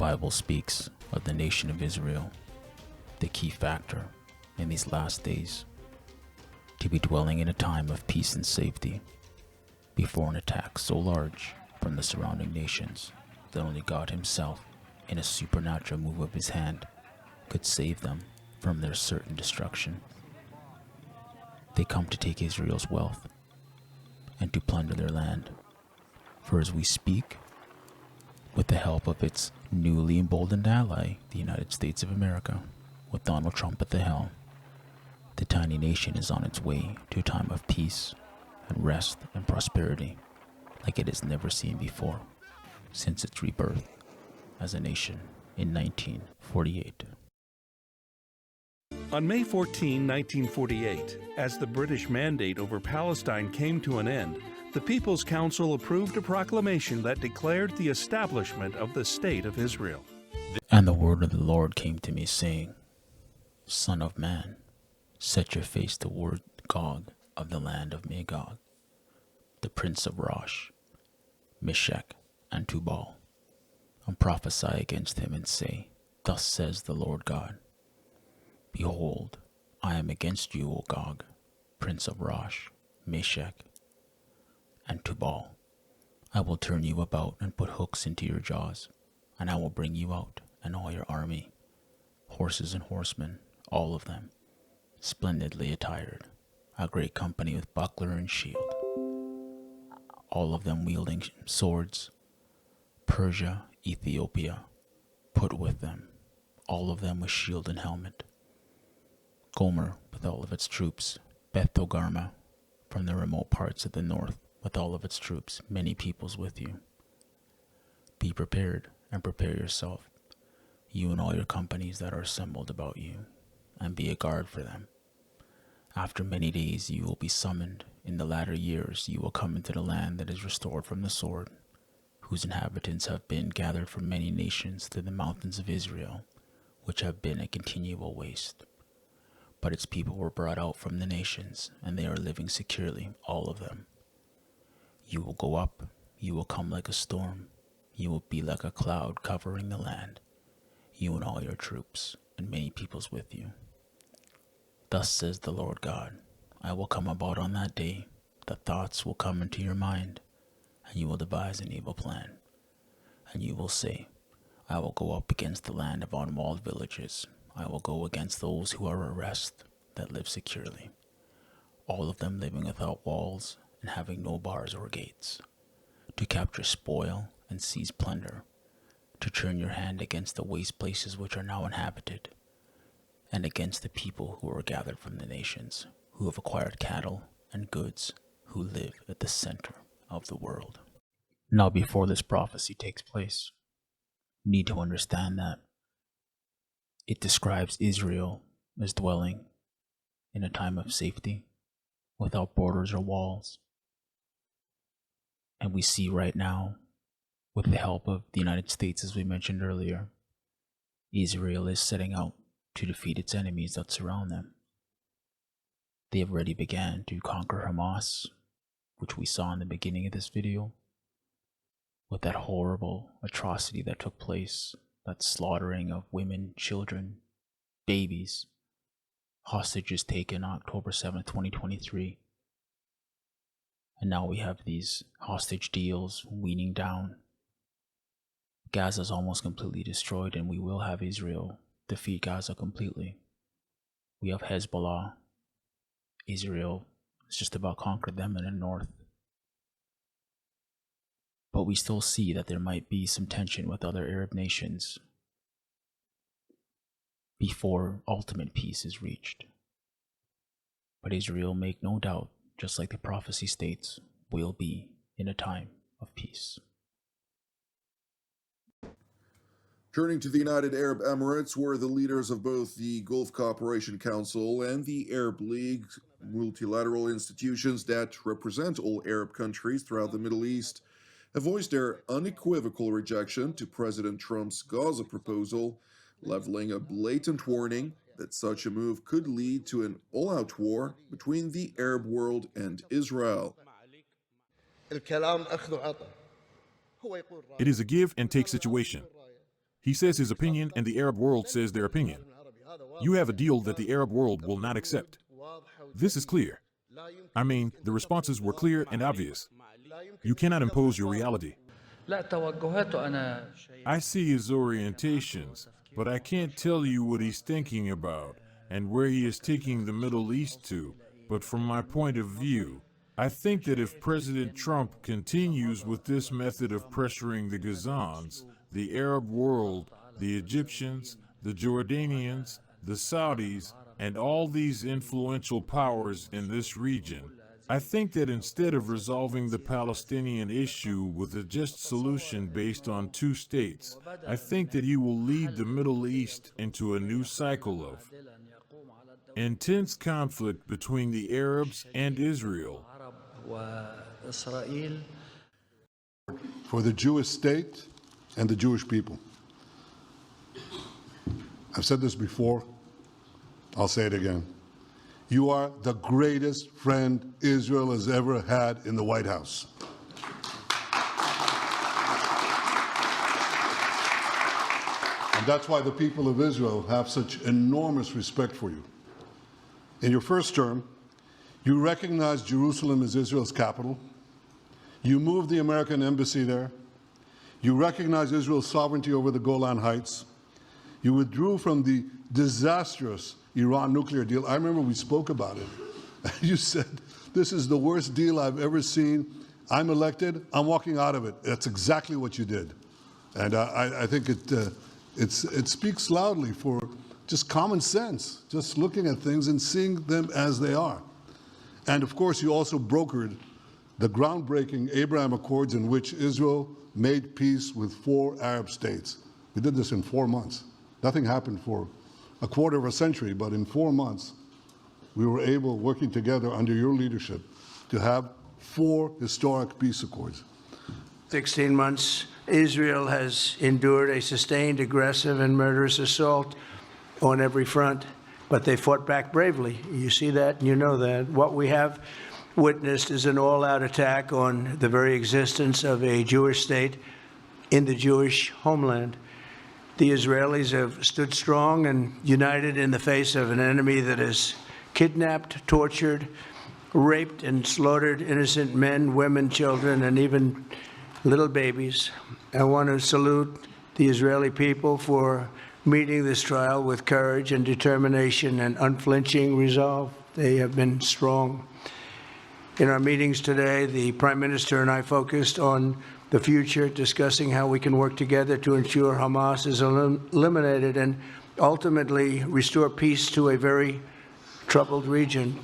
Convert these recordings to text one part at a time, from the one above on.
Bible speaks of the nation of Israel, the key factor in these last days, to be dwelling in a time of peace and safety before an attack so large from the surrounding nations that only God himself, in a supernatural move of his hand, could save them from their certain destruction. They come to take Israel's wealth and to plunder their land. For as we speak, with the help of its newly emboldened ally, the United States of America, with Donald Trump at the helm, the tiny nation is on its way to a time of peace and rest and prosperity like it has never seen before since its rebirth as a nation in 1948. On May 14, 1948, as the British mandate over Palestine came to an end, the People's Council approved a proclamation that declared the establishment of the State of Israel. And the word of the Lord came to me, saying, Son of man, set your face toward Gog of the land of Magog, the prince of Rosh, Meshech, and Tubal, and prophesy against him, and say, Thus says the Lord God, Behold, I am against you, O Gog, prince of Rosh, Meshech, and Tubal. I will turn you about and put hooks into your jaws, and I will bring you out, and all your army, horses and horsemen, all of them, splendidly attired, a great company with buckler and shield, all of them wielding swords. Persia, Ethiopia, put with them, all of them with shield and helmet. Gomer with all of its troops, Beth Togarmah from the remote parts of the north with all of its troops, many peoples with you. Be prepared and prepare yourself, you and all your companies that are assembled about you, and be a guard for them. After many days you will be summoned. In the latter years you will come into the land that is restored from the sword, whose inhabitants have been gathered from many nations to the mountains of Israel, which have been a continual waste. But its people were brought out from the nations, and they are living securely, all of them. You will go up, you will come like a storm, you will be like a cloud covering the land, you and all your troops, and many peoples with you. Thus says the Lord God, I will come about on that day, the thoughts will come into your mind, and you will devise an evil plan. And you will say, I will go up against the land of unwalled villages. I will go against those who are at rest, that live securely, all of them living without walls and having no bars or gates, to capture spoil and seize plunder, to turn your hand against the waste places which are now inhabited, and against the people who are gathered from the nations, who have acquired cattle and goods, who live at the center of the world. Now, before this prophecy takes place, you need to understand that it describes Israel as dwelling in a time of safety, without borders or walls. And we see right now, with the help of the United States, as we mentioned earlier, Israel is setting out to defeat its enemies that surround them. They have already began to conquer Hamas, which we saw in the beginning of this video, with that horrible atrocity that took place, that slaughtering of women, children, babies, hostages taken October 7th, 2023. And now we have these hostage deals weaning down. Gaza is almost completely destroyed, and we will have Israel defeat Gaza completely. We have Hezbollah. Israel has just about conquered them in the north. But we still see that there might be some tension with other Arab nations before ultimate peace is reached. But Israel, make no doubt, just like the prophecy states, will be in a time of peace. Turning to the United Arab Emirates, where the leaders of both the Gulf Cooperation Council and the Arab League, multilateral institutions that represent all Arab countries throughout the Middle East, have voiced their unequivocal rejection to President Trump's Gaza proposal, leveling a blatant warning that such a move could lead to an all-out war between the Arab world and Israel. It is a give and take situation. He says his opinion, and the Arab world says their opinion. You have a deal that the Arab world will not accept. This is clear. I mean, the responses were clear and obvious. You cannot impose your reality. I see his orientations, but I can't tell you what he's thinking about and where he is taking the Middle East to. But from my point of view, I think that if President Trump continues with this method of pressuring the Gazans, the Arab world, the Egyptians, the Jordanians, the Saudis, and all these influential powers in this region, I think that instead of resolving the Palestinian issue with a just solution based on two states, I think that he will lead the Middle East into a new cycle of intense conflict between the Arabs and Israel. For the Jewish state and the Jewish people. I've said this before, I'll say it again. You are the greatest friend Israel has ever had in the White House. And that's why the people of Israel have such enormous respect for you. In your first term, you recognized Jerusalem as Israel's capital. You moved the American embassy there. You recognized Israel's sovereignty over the Golan Heights. You withdrew from the disastrous Iran nuclear deal. I remember we spoke about it. You said, this is the worst deal I've ever seen. I'm elected, I'm walking out of it. That's exactly what you did. And I think it speaks loudly for just common sense, just looking at things and seeing them as they are. And of course, you also brokered the groundbreaking Abraham Accords in which Israel made peace with 4 Arab states. We did this in 4 months. Nothing happened for a quarter of a century, but in 4 months, we were able, working together under your leadership, to have 4 historic peace accords. 16 months, Israel has endured a sustained, aggressive, and murderous assault on every front, but they fought back bravely. You see that, and you know that. What we have witnessed is an all-out attack on the very existence of a Jewish state in the Jewish homeland. The Israelis have stood strong and united in the face of an enemy that has kidnapped, tortured, raped, and slaughtered innocent men, women, children, and even little babies. I want to salute the Israeli people for meeting this trial with courage and determination and unflinching resolve. They have been strong. In our meetings today, the Prime Minister and I focused on the future, discussing how we can work together to ensure Hamas is eliminated and ultimately restore peace to a very troubled region.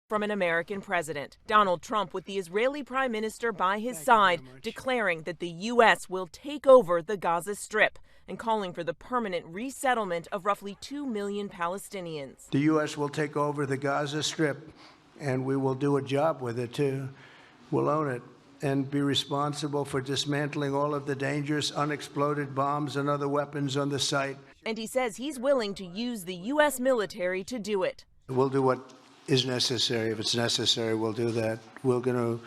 From an American president, Donald Trump with the Israeli Prime Minister by his side, declaring that the U.S. will take over the Gaza Strip and calling for the permanent resettlement of roughly 2 million Palestinians. The U.S. will take over the Gaza Strip, and we will do a job with it, too. We'll own it and be responsible for dismantling all of the dangerous unexploded bombs and other weapons on the site. And he says he's willing to use the U.S. military to do it. We'll do what is necessary. If it's necessary, we'll do that. We're going to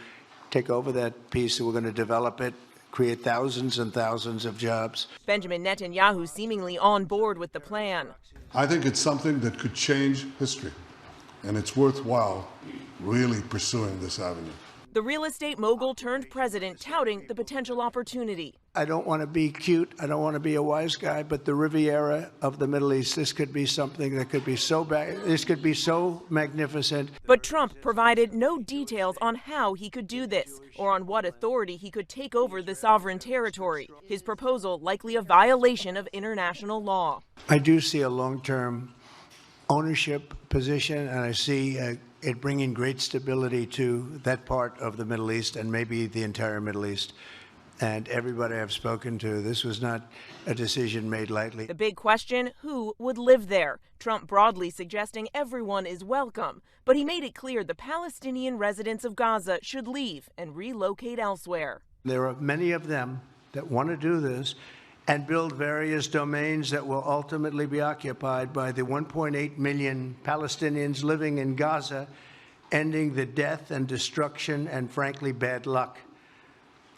take over that piece, and we're going to develop it, create thousands and thousands of jobs. Benjamin Netanyahu seemingly on board with the plan. I think it's something that could change history, and it's worthwhile really pursuing this avenue. The real estate mogul turned president touting the potential opportunity. I don't want to be cute. I don't want to be a wise guy, but the Riviera of the Middle East, this could be something that could be so bad. This could be so magnificent. But Trump provided no details on how he could do this or on what authority he could take over the sovereign territory. His proposal likely a violation of international law. I do see a long-term ownership position, and I see it bringing great stability to that part of the Middle East and maybe the entire Middle East. And everybody I've spoken to, this was not a decision made lightly. The big question, who would live there? Trump broadly suggesting everyone is welcome, but he made it clear the Palestinian residents of Gaza should leave and relocate elsewhere. There are many of them that want to do this and build various domains that will ultimately be occupied by the 1.8 million Palestinians living in Gaza, ending the death and destruction and, frankly, bad luck.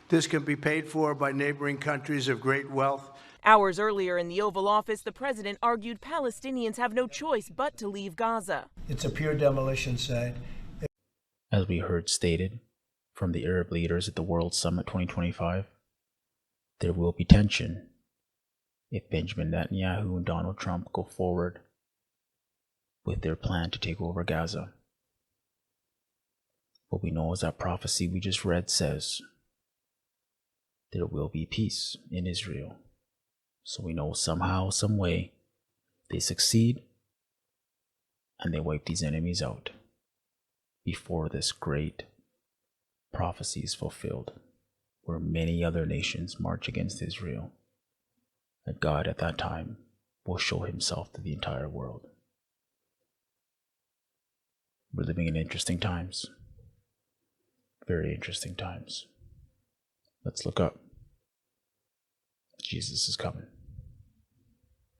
This can be paid for by neighboring countries of great wealth Hours earlier in the Oval Office, the president argued Palestinians have no choice but to leave Gaza. It's a pure demolition site. As we heard stated from the Arab leaders at the World Summit 2025, there will be tension if Benjamin Netanyahu and Donald Trump go forward with their plan to take over Gaza. What we know is that prophecy we just read says there will be peace in Israel. So we know somehow, some way, they succeed and they wipe these enemies out before this great prophecy is fulfilled, where many other nations march against Israel. That God at that time will show himself to the entire world. We're living in interesting times. Very interesting times. Let's look up. Jesus is coming.